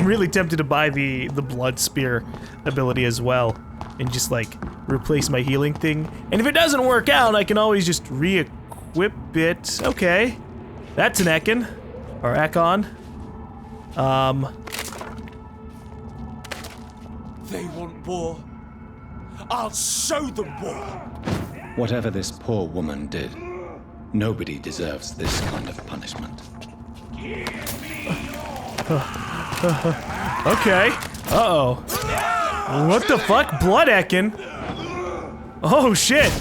really tempted to buy the blood spear ability as well, and just like replace my healing thing. And if it doesn't work out, I can always just re-equip it. Okay, that's an Ekon or Ekon. They want war. I'll show them war. Whatever this poor woman did, nobody deserves this kind of punishment. Okay. Uh-oh. What the fuck? Blood Ekon? Oh, shit.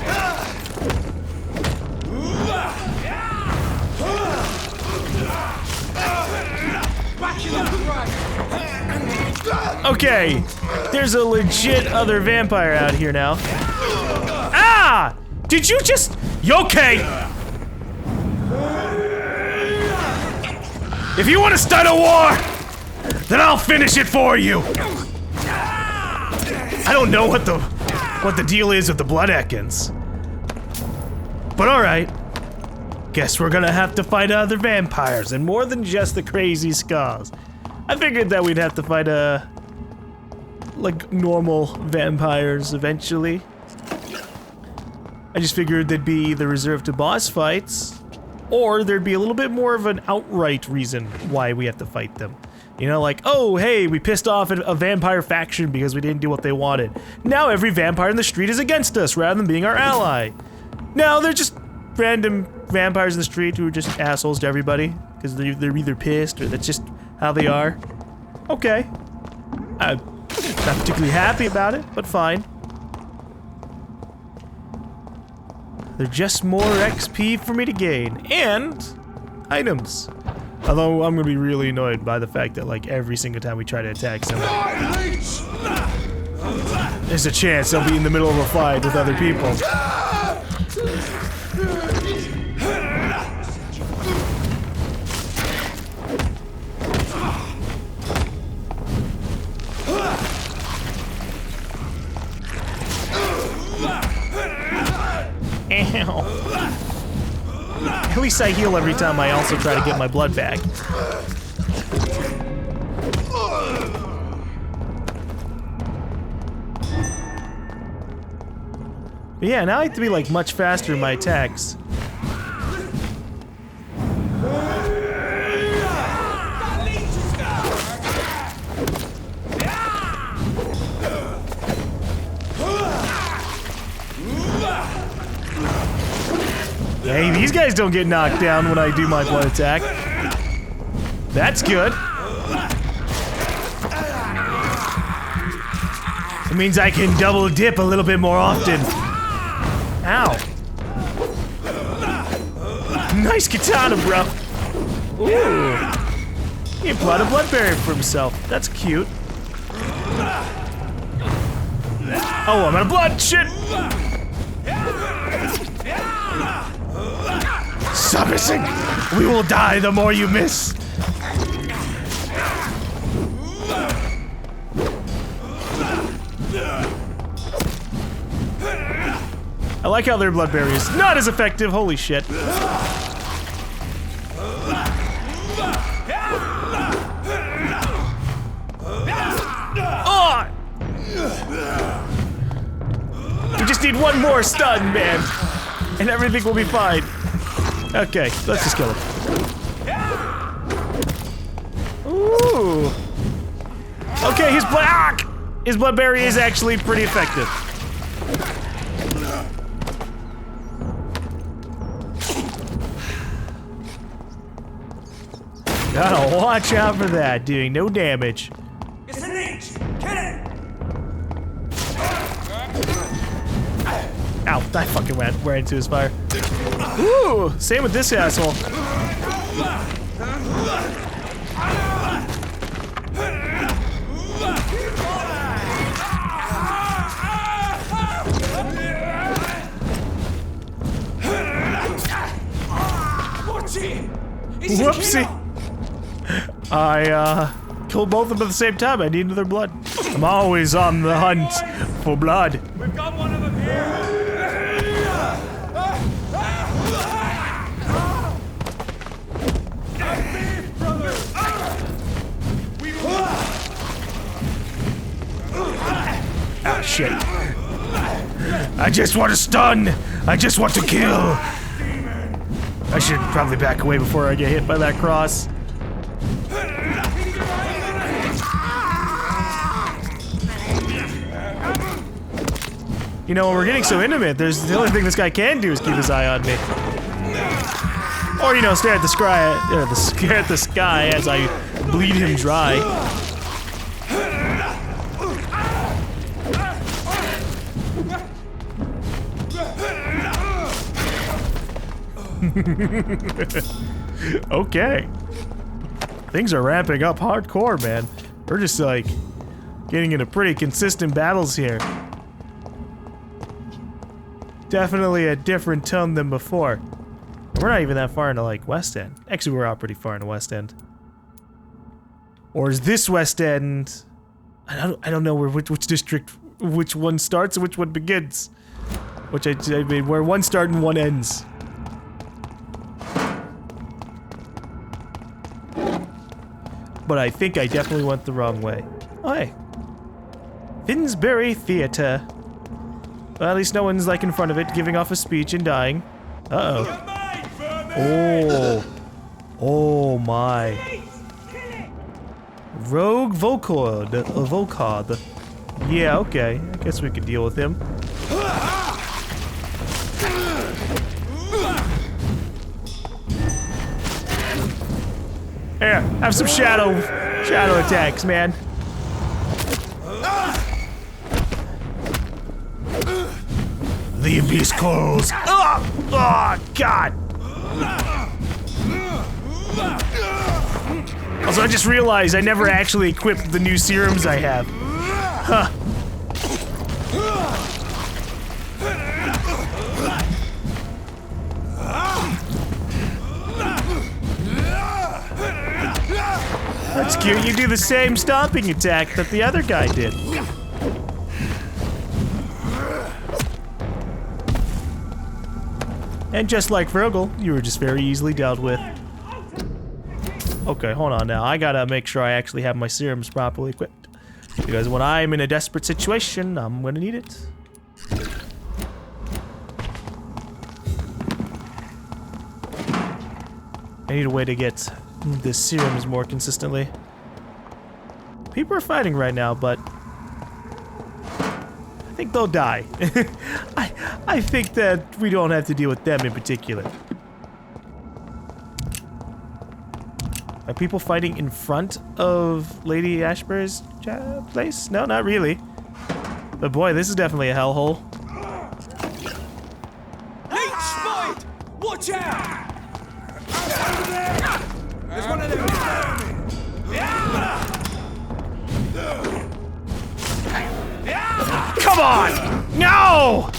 Okay. There's a legit other vampire out here now. Ah! Did you just... You okay? If you want to start a war, then I'll finish it for you. I don't know what the deal is with the blood Ekons. But alright. Guess we're gonna have to fight other vampires, and more than just the crazy skulls. I figured that we'd have to fight like normal vampires eventually. I just figured they'd be either reserved to boss fights, or there'd be a little bit more of an outright reason why we have to fight them. You know, like, oh, hey, we pissed off a vampire faction because we didn't do what they wanted. Now every vampire in the street is against us rather than being our ally. No, they're just random vampires in the street who are just assholes to everybody because they're either pissed or that's just how they are. Okay. I'm not particularly happy about it, but fine. They're just more XP for me to gain, and items. Although I'm gonna be really annoyed by the fact that like every single time we try to attack somebody, there's a chance they'll be in the middle of a fight with other people. Ow. At least I heal every time I also try to get my blood back. But yeah, now I have to be like much faster in my attacks. Hey, these guys don't get knocked down when I do my blood attack. That's good. It means I can double dip a little bit more often. Ow. Nice katana, bro. Ooh. He applied a blood barrier for himself. That's cute. Oh, I'm out of blood. Shit. Stop missing! We will die the more you miss! I like how their blood barrier is not as effective, holy shit. Oh! We just need one more stun, man, and everything will be fine. Okay, let's just kill him. Ooh. Okay, his blood barrier is actually pretty effective. Gotta watch out for that, doing no damage. It's an H! Kill it! Ow, I fucking ran into his fire. Ooh, same with this asshole. Whoopsie. I killed both of them at the same time. I need their blood. I'm always on the hunt for blood. We've got one of them here. shit. I just want to stun. I just want to kill. I should probably back away before I get hit by that cross. You know, when we're getting so intimate, the only thing this guy can do is keep his eye on me. Or, you know, stare at the sky as I bleed him dry. Okay. Things are ramping up hardcore, man. We're just, like, getting into pretty consistent battles here. Definitely a different tone than before. We're not even that far into, like, West End. Actually, we're out pretty far into West End. Or is this West End? I don't know which district, which one starts and which one begins. Which I mean, where one starts and one ends. But I think I definitely went the wrong way. Oh, hey. Finsbury Theatre. Well, at least no one's, like, in front of it, giving off a speech and dying. Uh-oh. Oh. Oh, my. Rogue Vocod. Yeah, okay. I guess we could deal with him. Here, have some shadow attacks, man. The abyss calls. Oh, God. Also, I just realized I never actually equipped the new serums I have. Huh. That's cute. You do the same stomping attack that the other guy did. And just like Virgil, you were just very easily dealt with. Okay, hold on now. I gotta make sure I actually have my serums properly equipped. Because when I'm in a desperate situation, I'm gonna need it. I need a way to get the serums more consistently. People are fighting right now, but I think they'll die. I think that we don't have to deal with them in particular. Are people fighting in front of Lady Ashbur's place? No, not really. But boy, this is definitely a hellhole. Leech spotted! Watch out! There's one of them. Come on! No!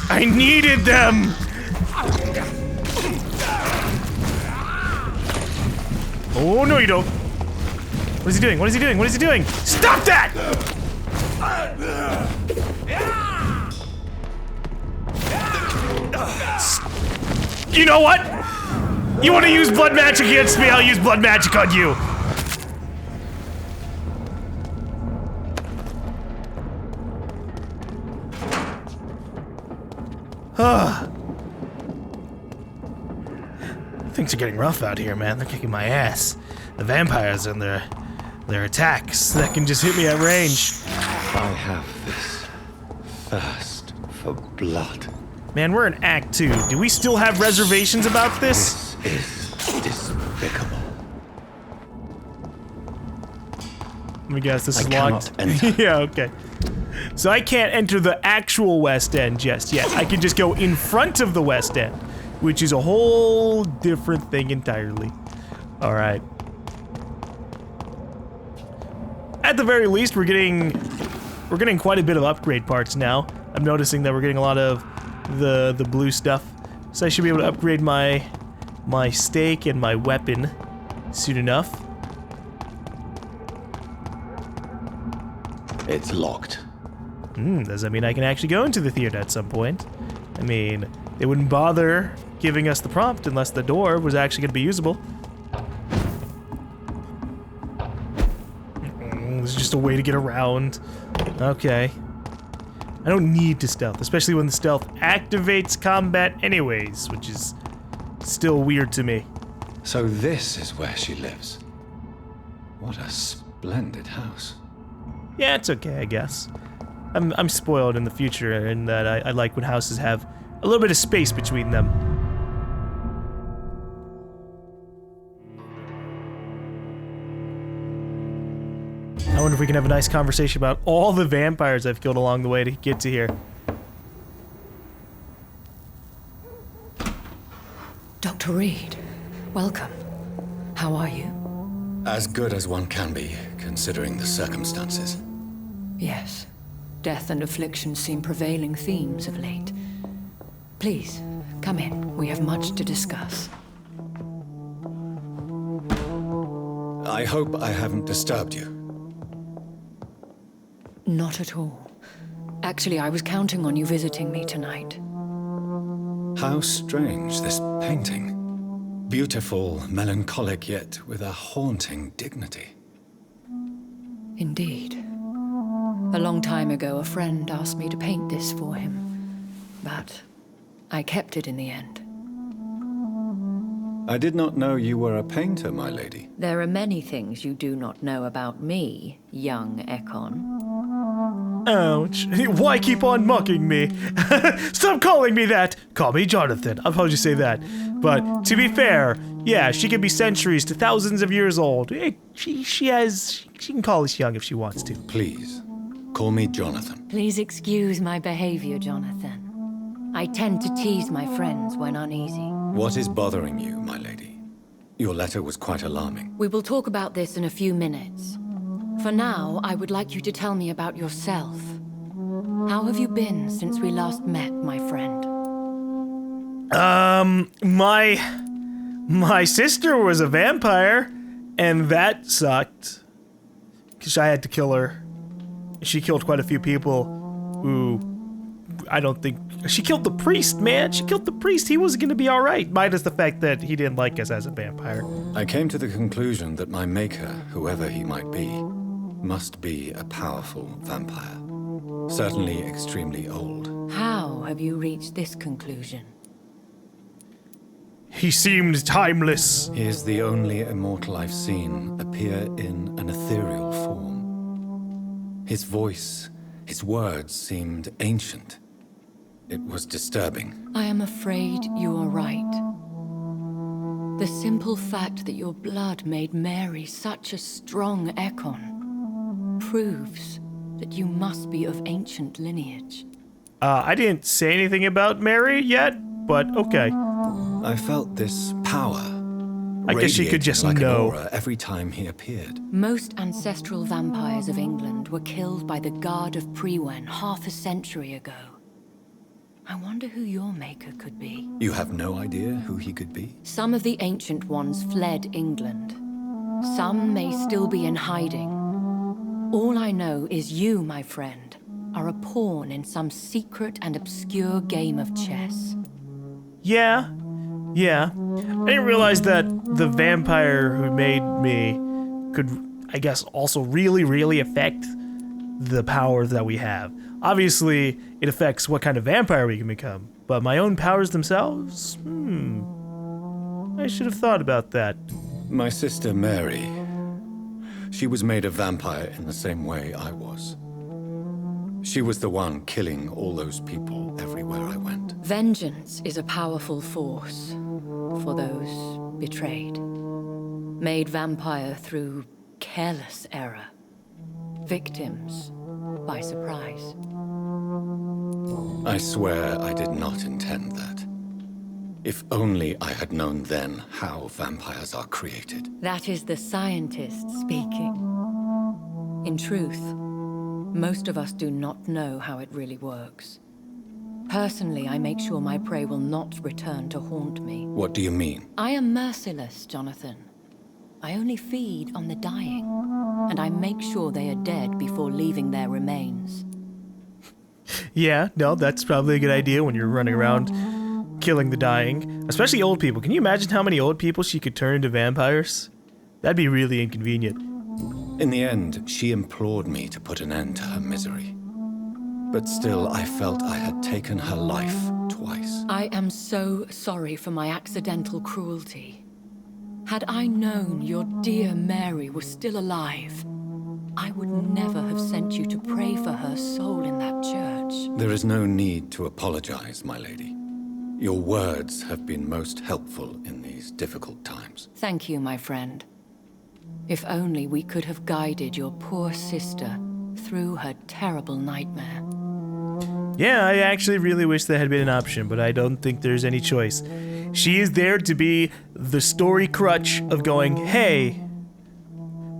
I needed them! Oh, no you don't. What is he doing? What is he doing? What is he doing? Stop that! You know what? You want to use blood magic against me? I'll use blood magic on you. Things are getting rough out here, man. They're kicking my ass. The vampires and their attacks that can just hit me at range. I have this thirst for blood. Man, we're in Act 2. Do we still have reservations about this? This is despicable. Let me guess, this is cannot locked. enter. Yeah, okay. So I can't enter the actual West End just yet. I can just go in front of the West End, which is a whole different thing entirely. All right. At the very least, we're getting quite a bit of upgrade parts now. I'm noticing that we're getting a lot of the blue stuff, so I should be able to upgrade my stake and my weapon soon enough. It's locked. Does that mean I can actually go into the theater at some point? I mean, they wouldn't bother giving us the prompt unless the door was actually going to be usable. It's just a way to get around. Okay. I don't need to stealth, especially when the stealth activates combat anyways, which is still weird to me. So this is where she lives. What a splendid house. Yeah, it's okay, I guess. I'm spoiled in the future in that I like when houses have a little bit of space between them. I wonder if we can have a nice conversation about all the vampires I've killed along the way to get to here. Dr. Reed, welcome. How are you? As good as one can be, considering the circumstances. Yes. Death and affliction seem prevailing themes of late. Please, come in. We have much to discuss. I hope I haven't disturbed you. Not at all. Actually, I was counting on you visiting me tonight. How strange, this painting. Beautiful, melancholic, yet with a haunting dignity. Indeed. A long time ago, a friend asked me to paint this for him, but I kept it in the end. I did not know you were a painter, my lady. There are many things you do not know about me, young Ekon. Ouch. Why keep on mocking me? Stop calling me that! Call me Jonathan. I'll probably just say that. But to be fair, yeah, she can be centuries to thousands of years old. She can call us young if she wants to. Please, call me Jonathan. Please excuse my behavior, Jonathan. I tend to tease my friends when uneasy. What is bothering you, my lady? Your letter was quite alarming. We will talk about this in a few minutes. For now, I would like you to tell me about yourself. How have you been since we last met, my friend? My sister was a vampire, and that sucked. Because I had to kill her. She killed quite a few people who I don't think... She killed the priest, man! She killed the priest! He was gonna be alright, minus the fact that he didn't like us as a vampire. I came to the conclusion that my maker, whoever he might be, must be a powerful vampire. Certainly extremely old. How have you reached this conclusion? He seemed timeless. He is the only immortal I've seen appear in an ethereal form. His voice, his words seemed ancient. It was disturbing. I am afraid you are right. The simple fact that your blood made Mary such a strong Ekon proves that you must be of ancient lineage. I didn't say anything about Mary yet, but okay. I felt this power. I guess you could just like know. An aura every time he appeared. Most ancestral vampires of England were killed by the Guard of Prewen half a century ago. I wonder who your maker could be. You have no idea who he could be? Some of the ancient ones fled England. Some may still be in hiding. All I know is you, my friend, are a pawn in some secret and obscure game of chess. Yeah. I didn't realize that the vampire who made me could, I guess, also really affect the power that we have. Obviously, it affects what kind of vampire we can become, but my own powers themselves? I should have thought about that. My sister Mary. She was made a vampire in the same way I was. She was the one killing all those people everywhere I went. Vengeance is a powerful force for those betrayed. Made vampire through careless error. Victims by surprise. I swear I did not intend that. If only I had known then how vampires are created. That is the scientist speaking. In truth, most of us do not know how it really works. Personally, I make sure my prey will not return to haunt me. What do you mean? I am merciless, Jonathan. I only feed on the dying, and I make sure they are dead before leaving their remains. Yeah, no, that's probably a good idea when you're running around killing the dying. Especially old people. Can you imagine how many old people she could turn into vampires? That'd be really inconvenient. In the end, she implored me to put an end to her misery. But still, I felt I had taken her life twice. I am so sorry for my accidental cruelty. Had I known your dear Mary was still alive, I would never have sent you to pray for her soul in that church. There is no need to apologize, my lady. Your words have been most helpful in these difficult times. Thank you, my friend. If only we could have guided your poor sister through her terrible nightmare. Yeah, I actually really wish that had been an option, but I don't think there's any choice. She is there to be the story crutch of going, hey,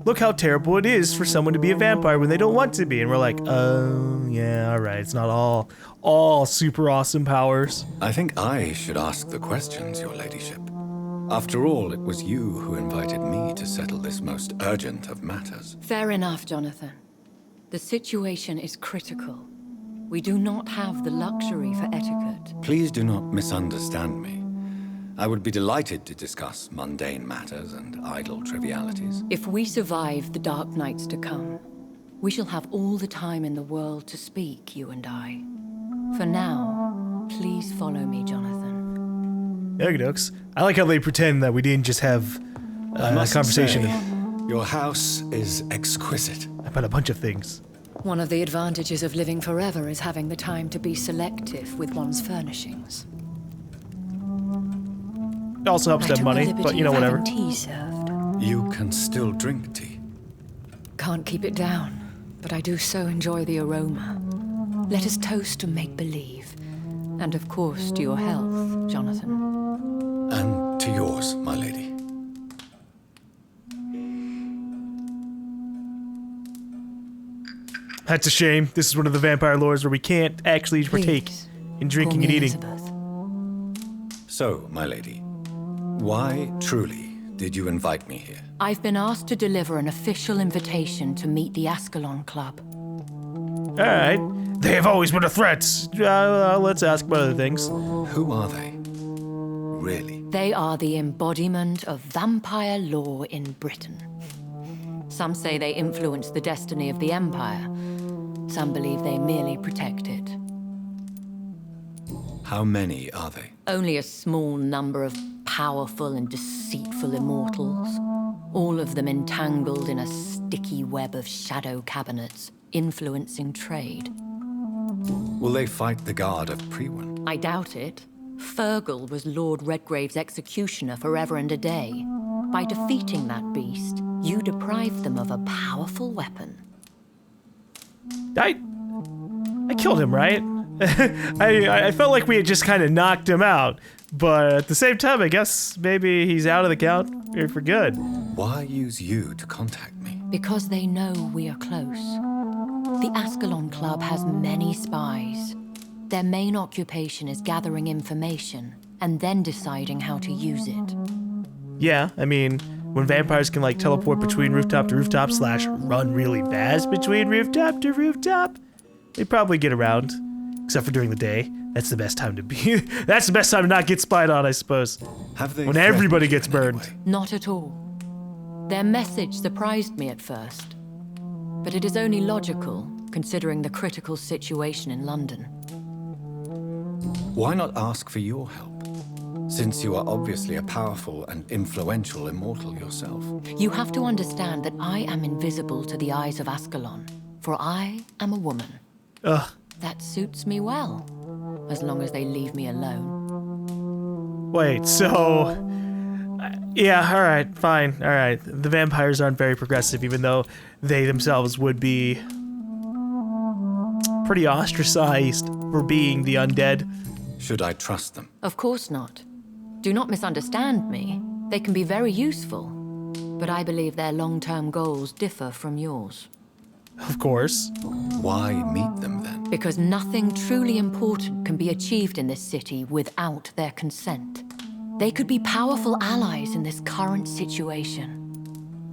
look how terrible it is for someone to be a vampire when they don't want to be. And we're like, oh, yeah, alright, it's not all super awesome powers. I think I should ask the questions, your ladyship. After all, it was you who invited me to settle this most urgent of matters. Fair enough, Jonathan. The situation is critical. We do not have the luxury for etiquette. Please do not misunderstand me. I would be delighted to discuss mundane matters and idle trivialities. If we survive the dark nights to come, we shall have all the time in the world to speak, you and I. For now, please follow me, Jonathan. Okey dokes. I like how they pretend that we didn't just have I a must conversation say, your house is exquisite. about a bunch of things. One of the advantages of living forever is having the time to be selective with one's furnishings. It also helps to have money, but you know, whatever. Tea served. You can still drink tea. Can't keep it down, but I do so enjoy the aroma. Let us toast to make-believe. And of course, to your health, Jonathan. And to yours, my lady. That's a shame. This is one of the vampire lores where we can't actually partake Please, in drinking call and me eating. Elizabeth. So, my lady, why truly did you invite me here? I've been asked to deliver an official invitation to meet the Ascalon Club. Alright. They have always been a threat. Let's ask about other things. Who are they? Really? They are the embodiment of vampire law in Britain. Some say they influence the destiny of the Empire. Some believe they merely protect it. How many are they? Only a small number of powerful and deceitful immortals, all of them entangled in a sticky web of shadow cabinets, influencing trade. Will they fight the guard of Priwen? I doubt it. Fergal was Lord Redgrave's executioner forever and a day. By defeating that beast, you deprived them of a powerful weapon. I killed him, right? I felt like we had just kind of knocked him out, but at the same time, I guess maybe he's out of the count for good. Why use you to contact me? Because they know we are close. The Ascalon Club has many spies. Their main occupation is gathering information and then deciding how to use it. Yeah, I mean, when vampires can like teleport between rooftop to rooftop / run really fast between rooftop to rooftop, they probably get around. Except for during the day. That's the best time to be. That's the best time to not get spied on, I suppose. Have they When everybody threatened you gets in any burned. way? Not at all. Their message surprised me at first. But it is only logical, considering the critical situation in London. Why not ask for your help? Since you are obviously a powerful and influential immortal yourself. You have to understand that I am invisible to the eyes of Ascalon, for I am a woman. Ugh. That suits me well, as long as they leave me alone. Wait, so... yeah, alright, fine, alright. The vampires aren't very progressive, even though they themselves would be... pretty ostracized for being the undead. Should I trust them? Of course not. Do not misunderstand me. They can be very useful, but I believe their long-term goals differ from yours. Of course. Why meet them then? Because nothing truly important can be achieved in this city without their consent. They could be powerful allies in this current situation.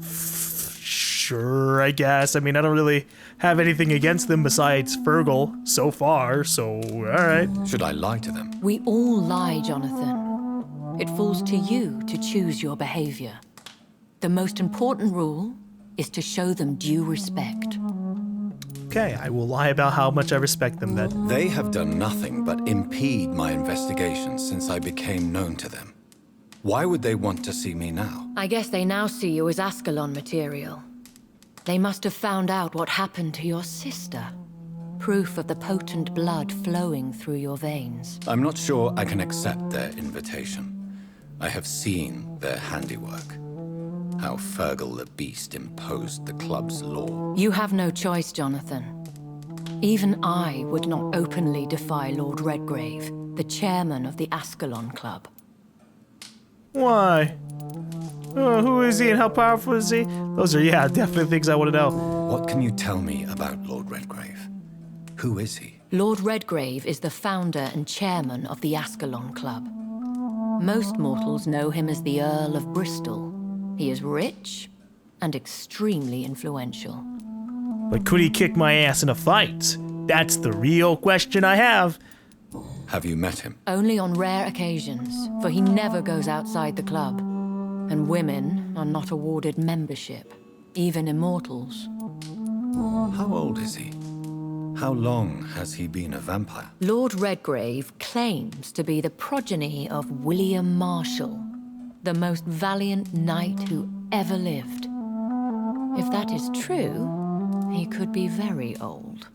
sure, I guess. I mean, I don't really have anything against them besides Fergal so far, so alright. Should I lie to them? We all lie, Jonathan. It falls to you to choose your behavior. The most important rule is to show them due respect. Okay, I will lie about how much I respect them then. They have done nothing but impede my investigation since I became known to them. Why would they want to see me now? I guess they now see you as Ascalon material. They must have found out what happened to your sister. Proof of the potent blood flowing through your veins. I'm not sure I can accept their invitation. I have seen their handiwork. How Fergal the Beast imposed the club's law. You have no choice, Jonathan. Even I would not openly defy Lord Redgrave, the chairman of the Ascalon Club. Why? Who is he and how powerful is he? Those are, yeah, definitely things I want to know. What can you tell me about Lord Redgrave? Who is he? Lord Redgrave is the founder and chairman of the Ascalon Club. Most mortals know him as the Earl of Bristol. He is rich and extremely influential. But could he kick my ass in a fight? That's the real question I have. Have you met him? Only on rare occasions, for he never goes outside the club. And women are not awarded membership, even immortals. How old is he? How long has he been a vampire? Lord Redgrave claims to be the progeny of William Marshall, the most valiant knight who ever lived. If that is true, he could be very old.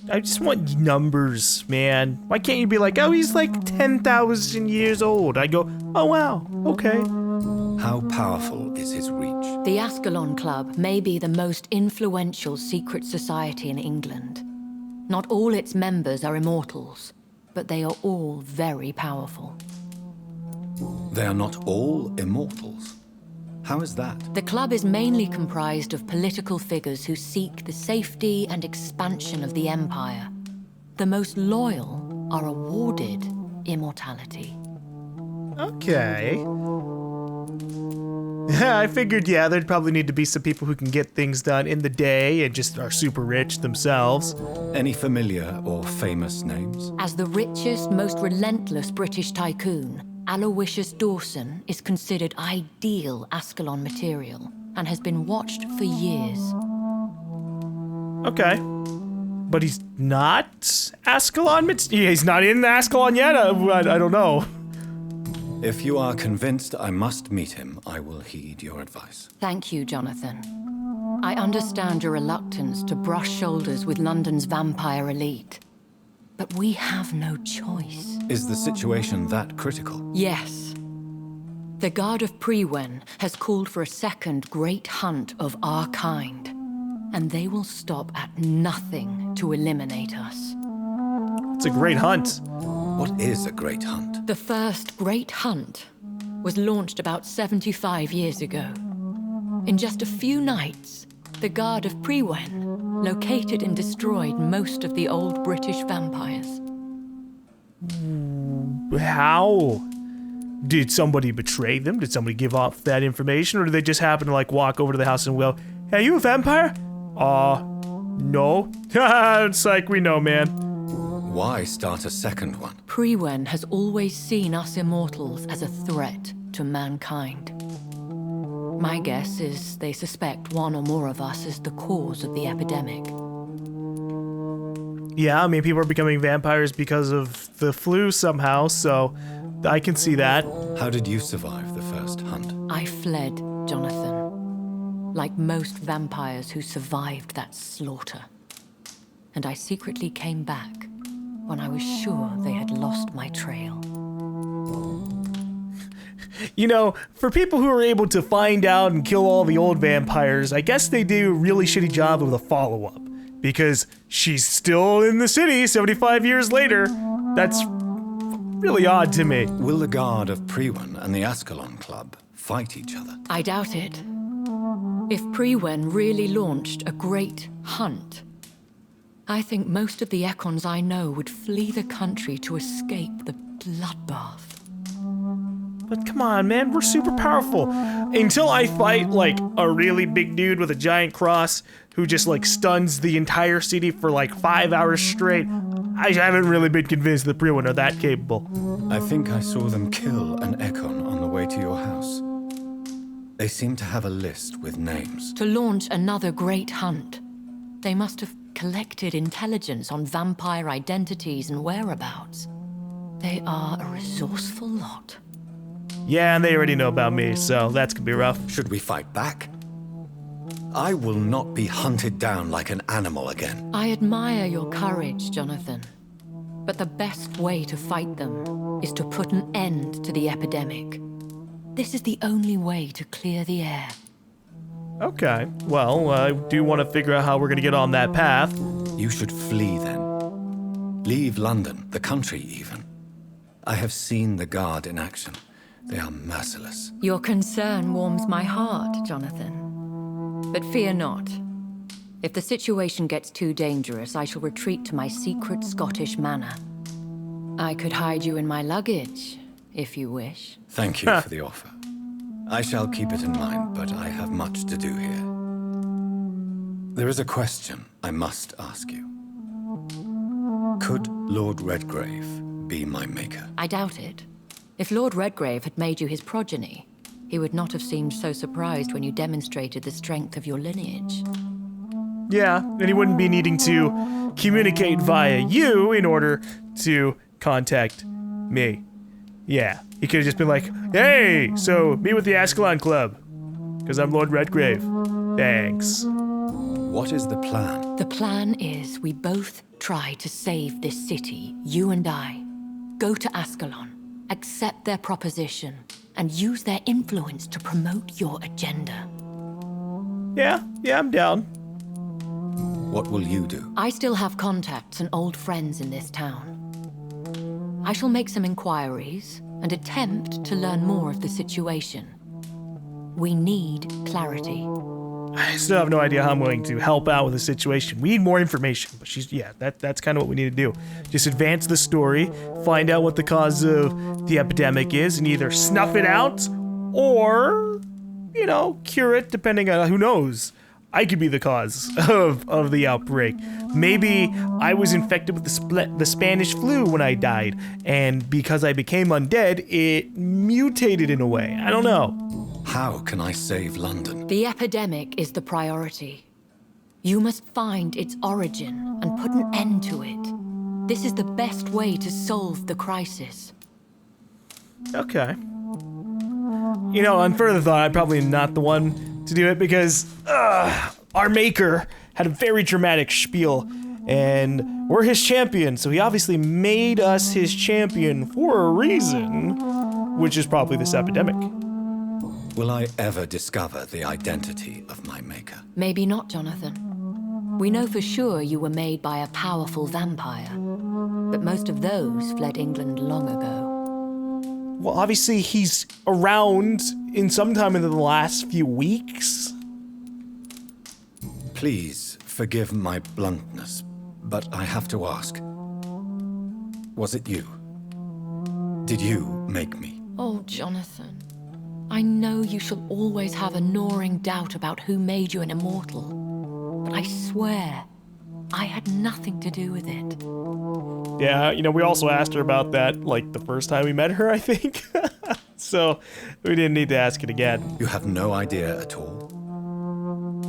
I just want numbers, man. Why can't you be like, oh, he's like 10,000 years old? I go, oh, wow, okay. How powerful is his reach? The Ascalon Club may be the most influential secret society in England. Not all its members are immortals, but they are all very powerful. They are not all immortals. How is that? The club is mainly comprised of political figures who seek the safety and expansion of the Empire. The most loyal are awarded immortality. Okay. Yeah, I figured, yeah, there'd probably need to be some people who can get things done in the day and just are super rich themselves. Any familiar or famous names? As the richest, most relentless British tycoon, Aloysius Dawson is considered ideal Ascalon material and has been watched for years. Okay. But he's not Ascalon? He's not in Ascalon yet? I don't know. If you are convinced I must meet him, I will heed your advice. Thank you, Jonathan. I understand your reluctance to brush shoulders with London's vampire elite. But we have no choice. Is the situation that critical? Yes. The Guard of Prewen has called for a second great hunt of our kind. And they will stop at nothing to eliminate us. It's a great hunt. What is a great hunt? The first great hunt was launched about 75 years ago. In just a few nights, the Guard of Prewen located and destroyed most of the old British vampires. How? Did somebody betray them? Did somebody give off that information? Or did they just happen to like walk over to the house and go, hey, you a vampire? No. It's like, we know, man. Why start a second one? Prewen has always seen us immortals as a threat to mankind. My guess is they suspect one or more of us as the cause of the epidemic. Yeah, I mean, people are becoming vampires because of the flu somehow, so I can see that. How did you survive the first hunt? I fled, Jonathan. Like most vampires who survived that slaughter. And I secretly came back when I was sure they had lost my trail. You know, for people who are able to find out and kill all the old vampires, I guess they do a really shitty job of the follow-up. Because she's still in the city 75 years later. That's really odd to me. Will the Guard of Prewen and the Ascalon Club fight each other? I doubt it. If Prewen really launched a great hunt, I think most of the Econs I know would flee the country to escape the bloodbath. But come on, man, we're super powerful. until I fight, like, a really big dude with a giant cross who just, like, stuns the entire city for, like, 5 hours straight, I haven't really been convinced the Priwen are that capable. I think I saw them kill an Ekon on the way to your house. They seem to have a list with names. To launch another great hunt, they must have collected intelligence on vampire identities and whereabouts. They are a resourceful lot. Yeah, and they already know about me, so that's gonna be rough. Should we fight back? I will not be hunted down like an animal again. I admire your courage, Jonathan. But the best way to fight them is to put an end to the epidemic. This is the only way to clear the air. Okay, well, I do want to figure out how we're gonna get on that path. You should flee then. Leave London, the country even. I have seen the Guard in action. They are merciless. Your concern warms my heart, Jonathan. But fear not. If the situation gets too dangerous, I shall retreat to my secret Scottish manor. I could hide you in my luggage, if you wish. Thank you for the offer. I shall keep it in mind, but I have much to do here. There is a question I must ask you. Could Lord Redgrave be my maker? I doubt it. If Lord Redgrave had made you his progeny, he would not have seemed so surprised when you demonstrated the strength of your lineage. Yeah, and he wouldn't be needing to communicate via you in order to contact me. Yeah, he could have just been like, hey, so meet with the Ascalon Club, because I'm Lord Redgrave. Thanks. What is the plan? The plan is we both try to save this city, you and I. Go to Ascalon, accept their proposition, and use their influence to promote your agenda. Yeah, I'm down. What will you do? I still have contacts and old friends in this town. I shall make some inquiries and attempt to learn more of the situation. We need clarity. I still have no idea how I'm going to help out with the situation. We need more information, but that's kind of what we need to do. Just advance the story, find out what the cause of the epidemic is, and either snuff it out or, cure it, depending on who knows. I could be the cause of the outbreak. Maybe I was infected with the Spanish flu when I died, and because I became undead, it mutated in a way. I don't know. How can I save London? The epidemic is the priority. You must find its origin and put an end to it. This is the best way to solve the crisis. Okay. On further thought, I'm probably not the one to do it because our maker had a very dramatic spiel, and we're his champion, so he obviously made us his champion for a reason, which is probably this epidemic. Will I ever discover the identity of my maker? Maybe not, Jonathan. We know for sure you were made by a powerful vampire, but most of those fled England long ago. Well, obviously he's around in sometime in the last few weeks. Please forgive my bluntness, but I have to ask. Was it you? Did you make me? Oh, Jonathan. I know you shall always have a gnawing doubt about who made you an immortal, but I swear, I had nothing to do with it. Yeah, we also asked her about that, the first time we met her, I think. So, we didn't need to ask it again. You have no idea at all?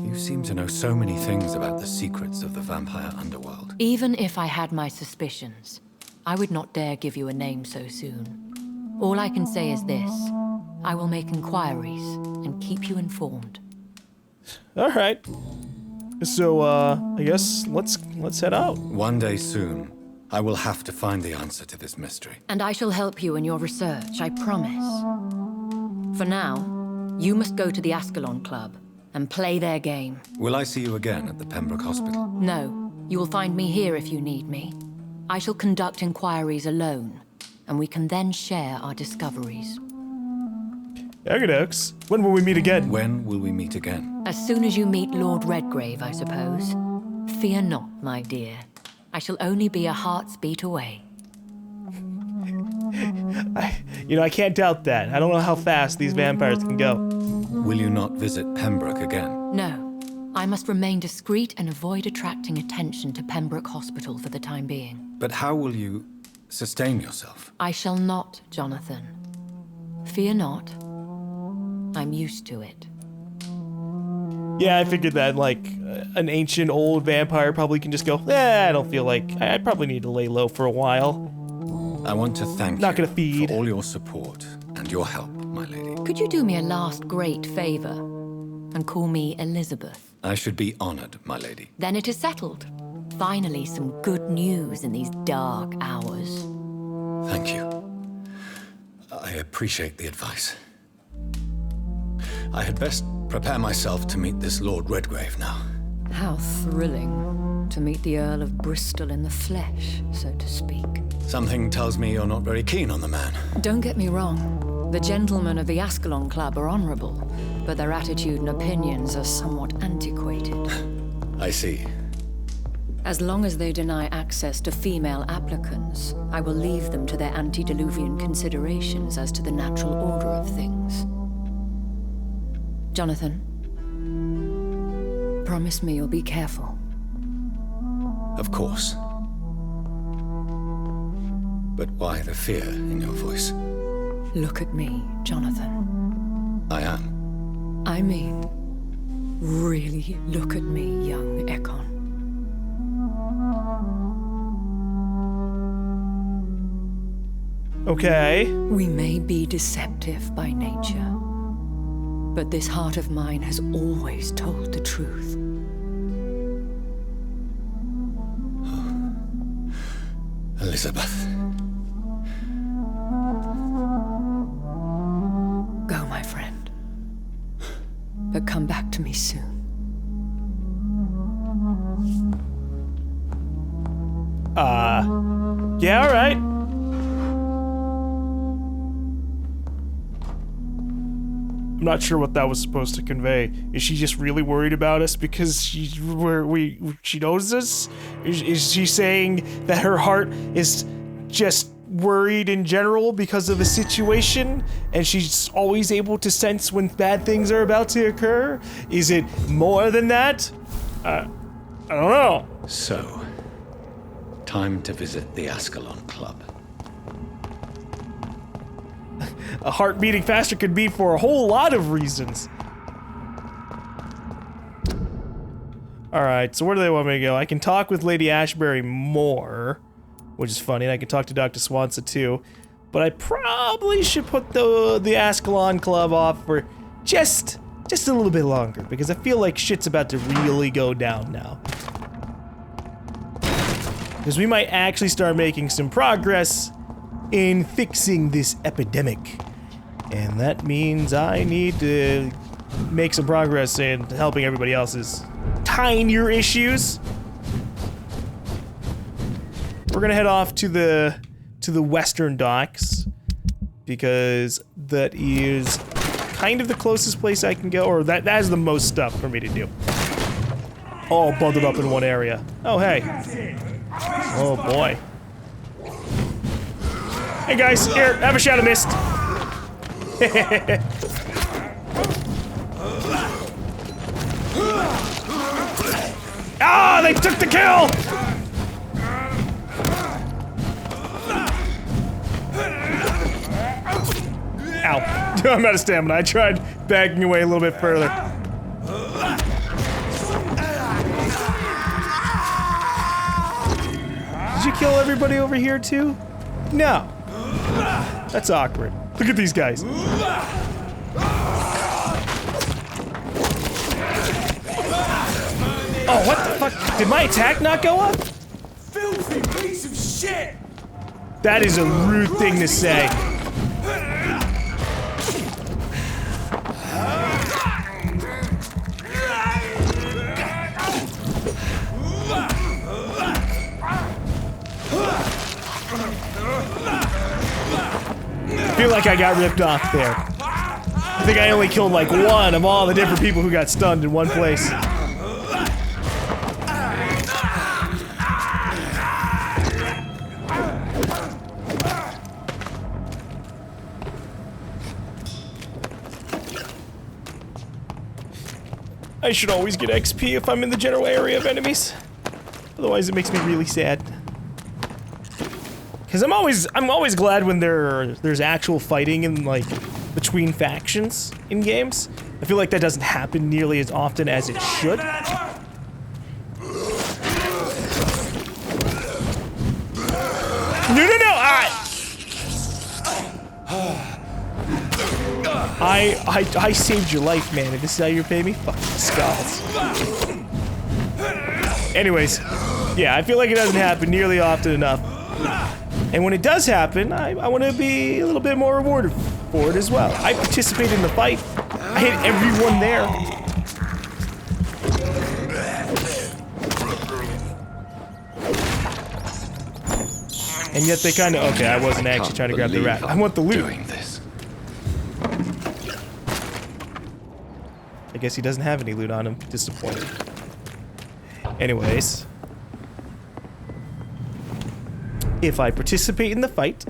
You seem to know so many things about the secrets of the vampire underworld. Even if I had my suspicions, I would not dare give you a name so soon. All I can say is this. I will make inquiries and keep you informed. All right. So, I guess let's head out. One day soon, I will have to find the answer to this mystery. And I shall help you in your research, I promise. For now, you must go to the Ascalon Club and play their game. Will I see you again at the Pembroke Hospital? No, you will find me here if you need me. I shall conduct inquiries alone, and we can then share our discoveries. Okey-dokes. When will we meet again? When will we meet again? As soon as you meet Lord Redgrave, I suppose. Fear not, my dear. I shall only be a heart's beat away. I can't doubt that. I don't know how fast these vampires can go. Will you not visit Pembroke again? No. I must remain discreet and avoid attracting attention to Pembroke Hospital for the time being. But how will you sustain yourself? I shall not, Jonathan. Fear not. I'm used to it. Yeah, I figured that, like, an ancient old vampire probably can just go, I don't feel like, I probably need to lay low for a while. I want to thank Not you gonna feed. for all your support and your help, my lady. Could you do me a last great favor and call me Elizabeth? I should be honored, my lady. Then it is settled. Finally, some good news in these dark hours. Thank you. I appreciate the advice. I had best prepare myself to meet this Lord Redgrave now. How thrilling to meet the Earl of Bristol in the flesh, so to speak. Something tells me you're not very keen on the man. Don't get me wrong. The gentlemen of the Ascalon Club are honorable, but their attitude and opinions are somewhat antiquated. I see. As long as they deny access to female applicants, I will leave them to their antediluvian considerations as to the natural order of things. Jonathan, promise me you'll be careful. Of course. But why the fear in your voice? Look at me, Jonathan. I am. I mean, really look at me, young Ekon. Okay. We may be deceptive by nature, but this heart of mine has always told the truth. Elizabeth. Go, my friend. But come back to me soon. Yeah, all right. I'm not sure what that was supposed to convey. Is she just really worried about us because she knows us? Is she saying that her heart is just worried in general because of the situation and she's always able to sense when bad things are about to occur? Is it more than that? I don't know. So, time to visit the Ascalon Club. A heart beating faster could be for a whole lot of reasons. Alright, so where do they want me to go? I can talk with Lady Ashbury more, which is funny, and I can talk to Dr. Swanson too. But I probably should put the Ascalon Club off for just a little bit longer, because I feel like shit's about to really go down now. Because we might actually start making some progress in fixing this epidemic. And that means I need to make some progress in helping everybody else's tinier issues. We're gonna head off to the western docks because that is kind of the closest place I can go, or that has the most stuff for me to do. All bundled up in one area. Oh hey. Oh boy. Hey guys, here, have a shadow mist. Ah, they took the kill! Ow. I'm out of stamina. I tried backing away a little bit further. Did you kill everybody over here too? No. That's awkward. Look at these guys. Oh, what the fuck? Did my attack not go up? Filthy piece of shit! That is a rude thing to say. I feel like I got ripped off there. I think I only killed like one of all the different people who got stunned in one place. I should always get XP if I'm in the general area of enemies. Otherwise, it makes me really sad. Because I'm always glad when there's actual fighting in, like, between factions in games. I feel like that doesn't happen nearly as often as it should. No! I saved your life, man, and this is how you repay me? Fucking skulls. Anyways, yeah, I feel like it doesn't happen nearly often enough. And when it does happen, I want to be a little bit more rewarded for it as well. I participated in the fight. I hit everyone there. And yet they kind of... Okay, I wasn't actually trying to grab the rat. I want the loot. Doing this. I guess he doesn't have any loot on him. Disappointed. Anyways. If I participate in the fight,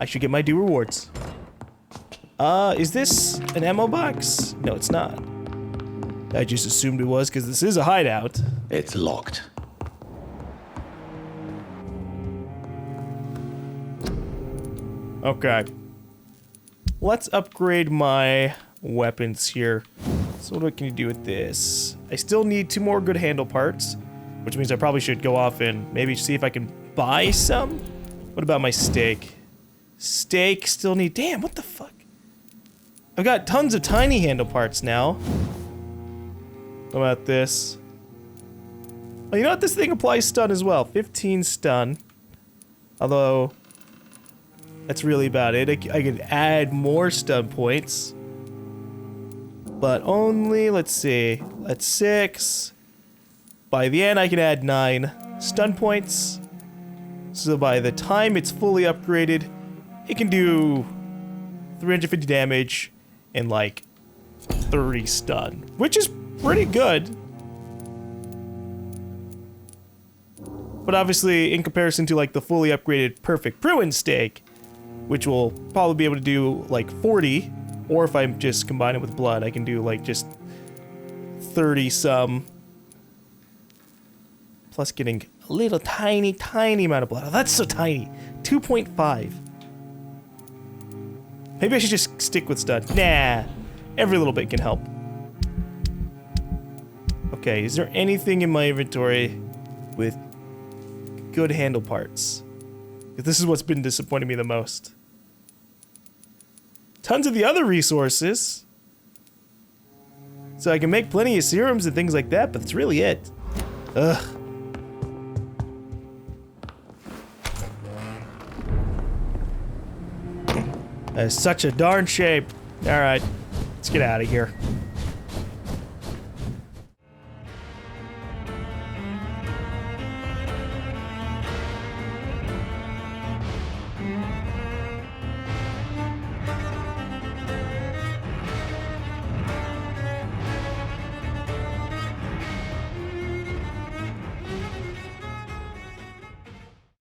I should get my due rewards. Is this an ammo box? No, it's not. I just assumed it was because this is a hideout. It's locked. Okay. Let's upgrade my weapons here. So what can you do with this? I still need 2 more good handle parts, which means I probably should go off and maybe see if I can buy some. What about my steak? Steak still need... Damn, what the fuck? I've got tons of tiny handle parts now. What about this? Oh, you know what? This thing applies stun as well. 15 stun. Although... that's really about it. I could add more stun points. But only, let's see, that's 6. By the end, I can add 9 stun points. So by the time it's fully upgraded, it can do 350 damage and like 30 stun, which is pretty good. But obviously, in comparison to like the fully upgraded Perfect Bruin steak, which will probably be able to do like 40, or if I just combine it with blood, I can do like just 30 some. Plus getting a little tiny amount of blood. Oh, that's so tiny. 2.5. Maybe I should just stick with stun. Nah, every little bit can help. Okay, is there anything in my inventory with good handle parts? This is what's been disappointing me the most. Tons of the other resources. So I can make plenty of serums and things like that, but that's really it. Ugh. That is such a darn shape. Alright, let's get out of here.